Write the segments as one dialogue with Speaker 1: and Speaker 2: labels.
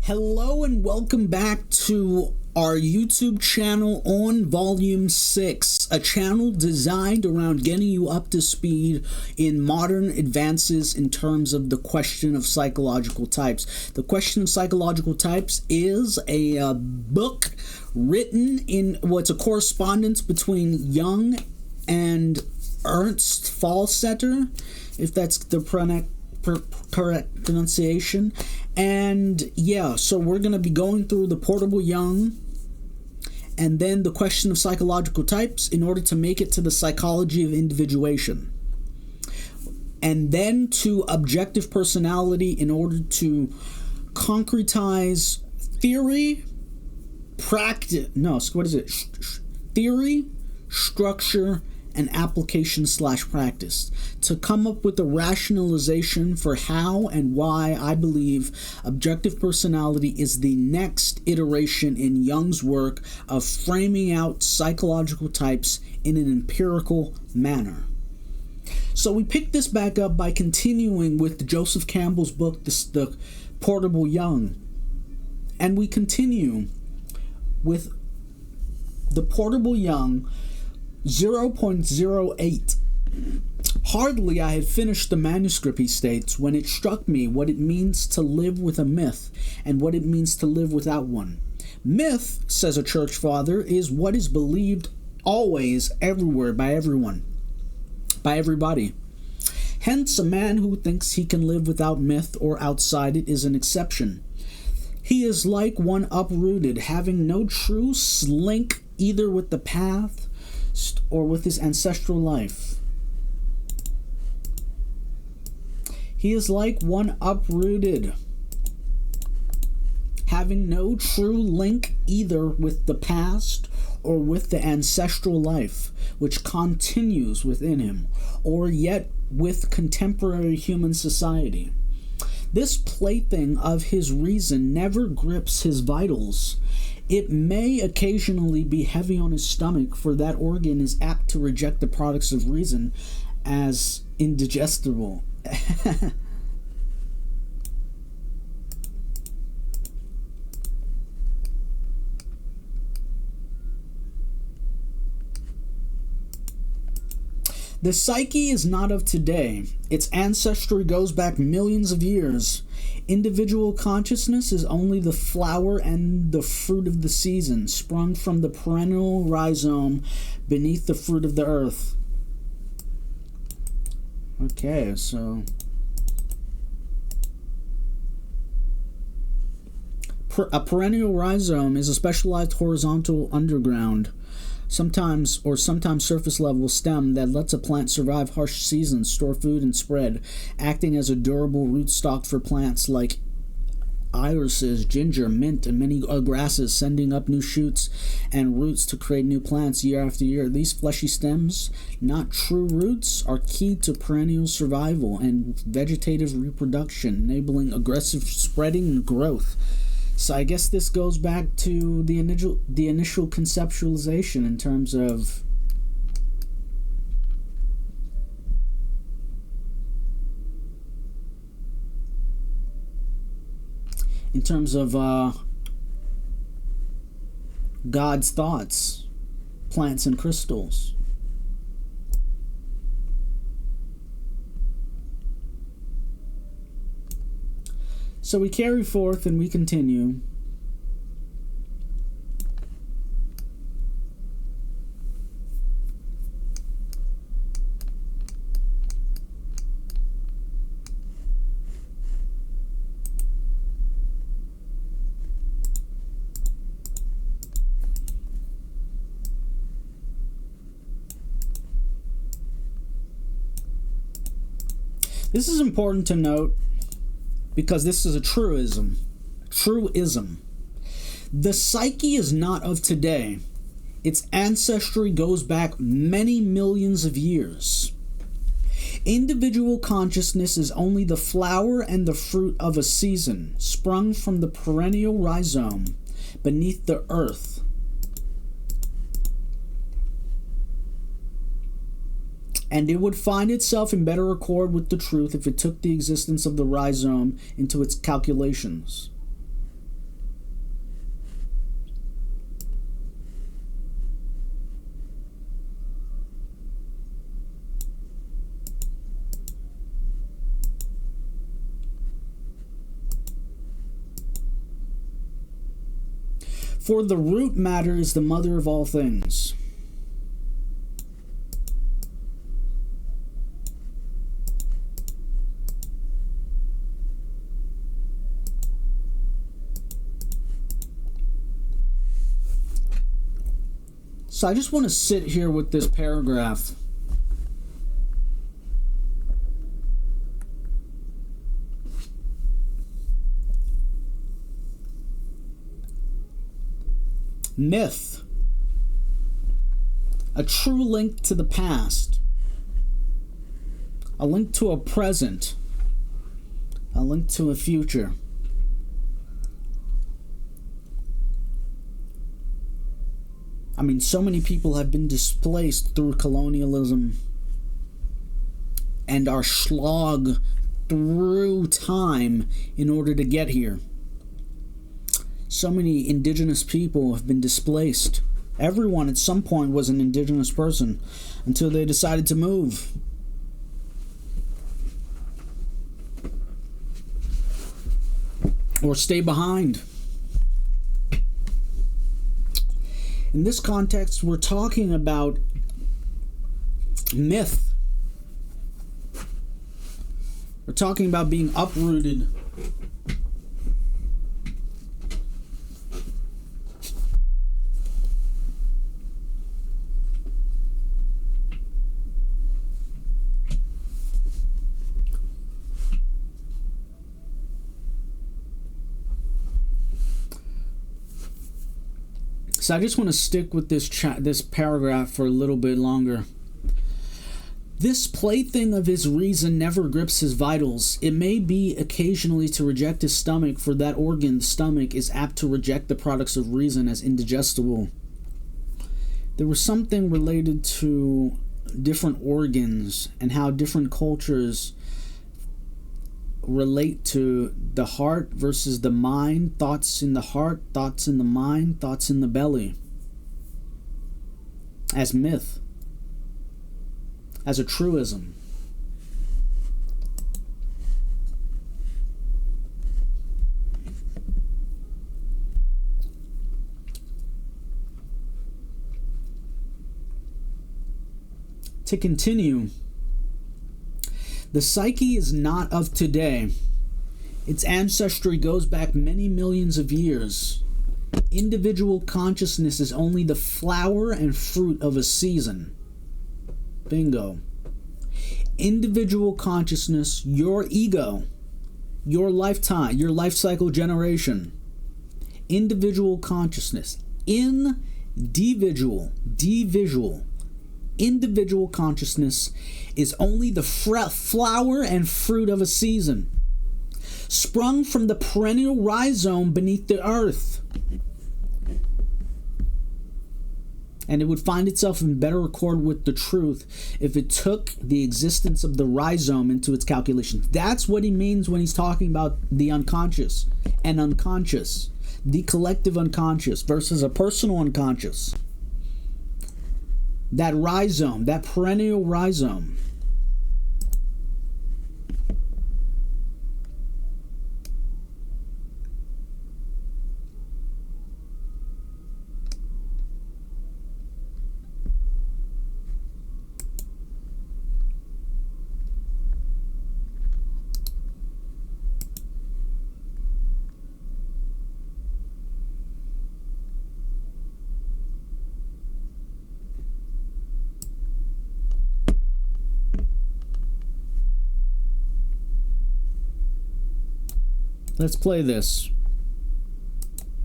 Speaker 1: Hello and welcome back to our YouTube channel on Volume 6, a channel designed around getting you up to speed in modern advances in terms of the question of psychological types. The question of psychological types is a book written in what's a correspondence between Jung and Ernst Fallsetter, if that's the correct pronunciation. And yeah, so we're going to be going through the Portable Jung and then the question of psychological types in order to make it to the psychology of individuation, and then to objective personality in order to concretize theory, theory, structure, and application/practice, to come up with a rationalization for how and why I believe objective personality is the next iteration in Jung's work of framing out psychological types in an empirical manner. So we pick this back up by continuing with Joseph Campbell's book, the Portable Jung, and we continue with the Portable Jung 0.08. Hardly I had finished the manuscript, he states, when it struck me what it means to live with a myth and what it means to live without one. Myth, says a church father, is what is believed always, everywhere, by everyone, by everybody. Hence, a man who thinks he can live without myth or outside it is an exception. He is like one uprooted, having no true link either with the path or with his ancestral life. He is like one uprooted, having no true link either with the past or with the ancestral life, which continues within him, or yet with contemporary human society. This plaything of his reason never grips his vitals. It may occasionally be heavy on his stomach, for that organ is apt to reject the products of reason as indigestible. The psyche is not of today. Its ancestry goes back millions of years. Individual consciousness is only the flower and the fruit of the season, sprung from the perennial rhizome beneath the fruit of the earth. Okay, so a perennial rhizome is a specialized horizontal underground, sometimes surface level stem that lets a plant survive harsh seasons, store food, and spread, acting as a durable rootstock for plants like irises, ginger, mint, and many grasses, sending up new shoots and roots to create new plants year after year. These fleshy stems, not true roots, are key to perennial survival and vegetative reproduction, enabling aggressive spreading and growth. So I guess this goes back to the initial conceptualization in terms of God's thoughts, plants and crystals. So we carry forth and we continue. This is important to note, because this is a truism. Truism. The psyche is not of today. Its ancestry goes back many millions of years. Individual consciousness is only the flower and the fruit of a season, sprung from the perennial rhizome beneath the earth. And it would find itself in better accord with the truth if it took the existence of the rhizome into its calculations. For the root matter is the mother of all things. So I just want to sit here with this paragraph. Myth. A true link to the past. A link to a present. A link to a future. I mean, so many people have been displaced through colonialism and are slogged through time in order to get here. So many indigenous people have been displaced. Everyone at some point was an indigenous person until they decided to move. Or stay behind. In this context, we're talking about myth. We're talking about being uprooted. So I just want to stick with this paragraph for a little bit longer. This plaything of his reason never grips his vitals. It may be occasionally to reject his stomach, for that organ, the stomach, is apt to reject the products of reason as indigestible. There was something related to different organs and how different cultures relate to the heart versus the mind, thoughts in the heart, thoughts in the mind, thoughts in the belly, as myth, as a truism. To continue, the psyche is not of today. Its ancestry goes back many millions of years. Individual consciousness is only the flower and fruit of a season. Bingo. Individual consciousness, your ego, your lifetime, your life cycle generation. Individual consciousness. Individual consciousness is only the flower and fruit of a season, sprung from the perennial rhizome beneath the earth. And it would find itself in better accord with the truth if it took the existence of the rhizome into its calculations. That's what he means when he's talking about the unconscious and unconscious, the collective unconscious versus a personal unconscious. That rhizome, that perennial rhizome. Let's play this.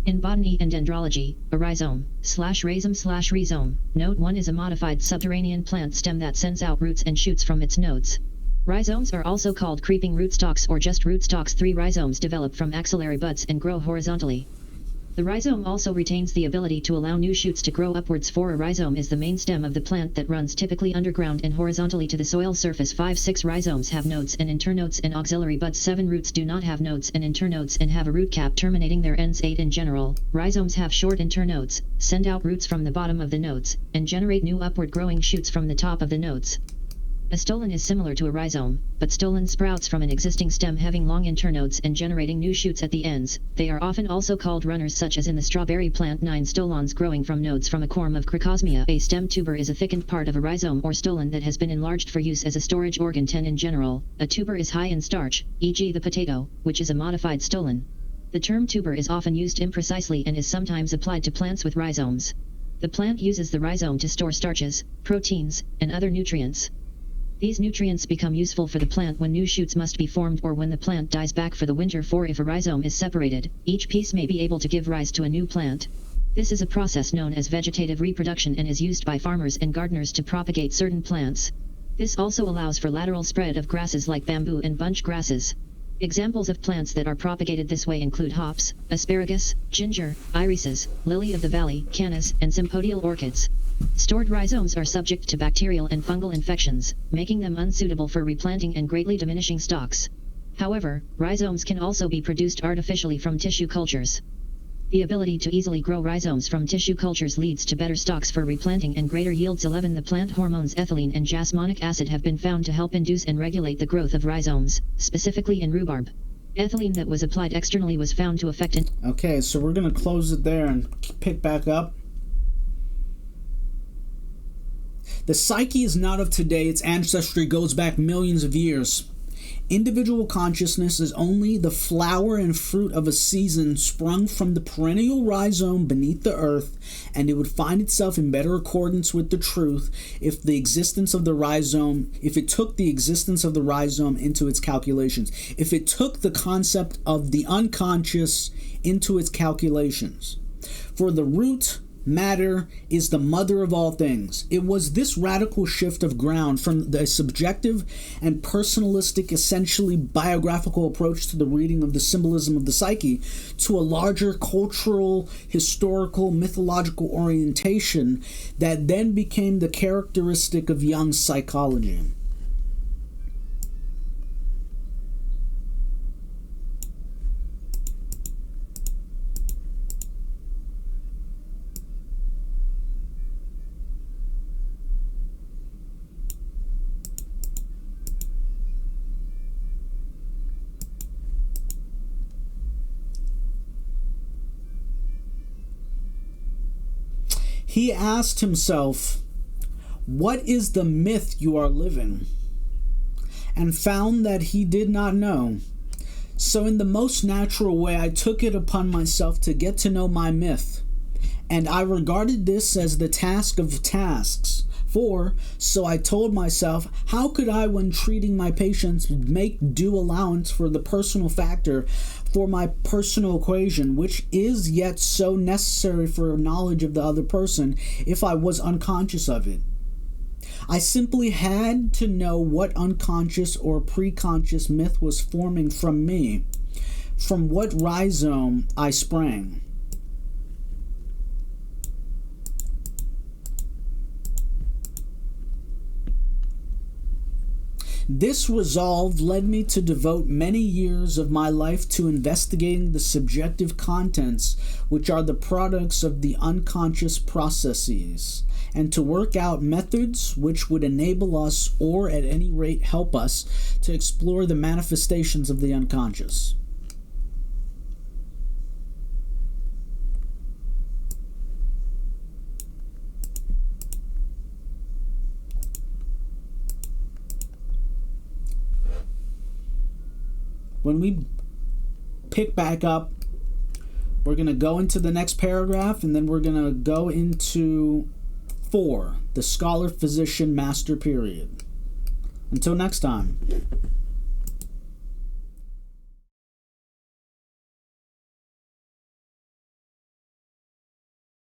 Speaker 2: In botany and dendrology, a rhizome, /rhizome, node 1 is a modified subterranean plant stem that sends out roots and shoots from its nodes. Rhizomes are also called creeping rootstocks or just rootstocks. 3 rhizomes develop from axillary buds and grow horizontally. The rhizome also retains the ability to allow new shoots to grow upwards. 4 A rhizome is the main stem of the plant that runs typically underground and horizontally to the soil surface. 5 6 rhizomes have nodes and internodes and auxiliary buds. 7 Roots do not have nodes and internodes and have a root cap terminating their ends. 8 In general, rhizomes have short internodes, send out roots from the bottom of the nodes, and generate new upward growing shoots from the top of the nodes. A stolon is similar to a rhizome, but stolon sprouts from an existing stem having long internodes and generating new shoots at the ends. They are often also called runners, such as in the strawberry plant 9 stolons growing from nodes from a corm of Crocosmia. A stem tuber is a thickened part of a rhizome or stolon that has been enlarged for use as a storage organ. 10 In general, a tuber is high in starch, e.g. the potato, which is a modified stolon. The term tuber is often used imprecisely and is sometimes applied to plants with rhizomes. The plant uses the rhizome to store starches, proteins, and other nutrients. These nutrients become useful for the plant when new shoots must be formed or when the plant dies back for the winter. For if a rhizome is separated, each piece may be able to give rise to a new plant. This is a process known as vegetative reproduction and is used by farmers and gardeners to propagate certain plants. This also allows for lateral spread of grasses like bamboo and bunch grasses. Examples of plants that are propagated this way include hops, asparagus, ginger, irises, lily of the valley, cannas, and sympodial orchids. Stored rhizomes are subject to bacterial and fungal infections, making them unsuitable for replanting and greatly diminishing stocks. However, rhizomes can also be produced artificially from tissue cultures. The ability to easily grow rhizomes from tissue cultures leads to better stocks for replanting and greater yields. 11 The plant hormones ethylene and jasmonic acid have been found to help induce and regulate the growth of rhizomes, specifically in rhubarb. Ethylene that was applied externally was found to affect
Speaker 1: Okay, so we're going to close it there and pick back up. The psyche is not of today. Its ancestry goes back millions of years. Individual consciousness is only the flower and fruit of a season sprung from the perennial rhizome beneath the earth, and it would find itself in better accordance with the truth if it took the existence of the rhizome into its calculations, if it took the concept of the unconscious into its calculations. For the root matter is the mother of all things. It was this radical shift of ground from the subjective and personalistic, essentially biographical approach to the reading of the symbolism of the psyche to a larger cultural, historical, mythological orientation that then became the characteristic of Jung's psychology. He asked himself, "What is the myth you are living?" and found that he did not know. So in the most natural way, I took it upon myself to get to know my myth, and I regarded this as the task of tasks. So I told myself, how could I, when treating my patients, make due allowance for the personal factor for my personal equation, which is yet so necessary for knowledge of the other person, if I was unconscious of it? I simply had to know what unconscious or preconscious myth was forming from me, from what rhizome I sprang. This resolve led me to devote many years of my life to investigating the subjective contents which are the products of the unconscious processes, and to work out methods which would enable us, or at any rate help us, to explore the manifestations of the unconscious. When we pick back up, we're going to go into the next paragraph, and then we're going to go into 4, the scholar-physician master period. Until next time.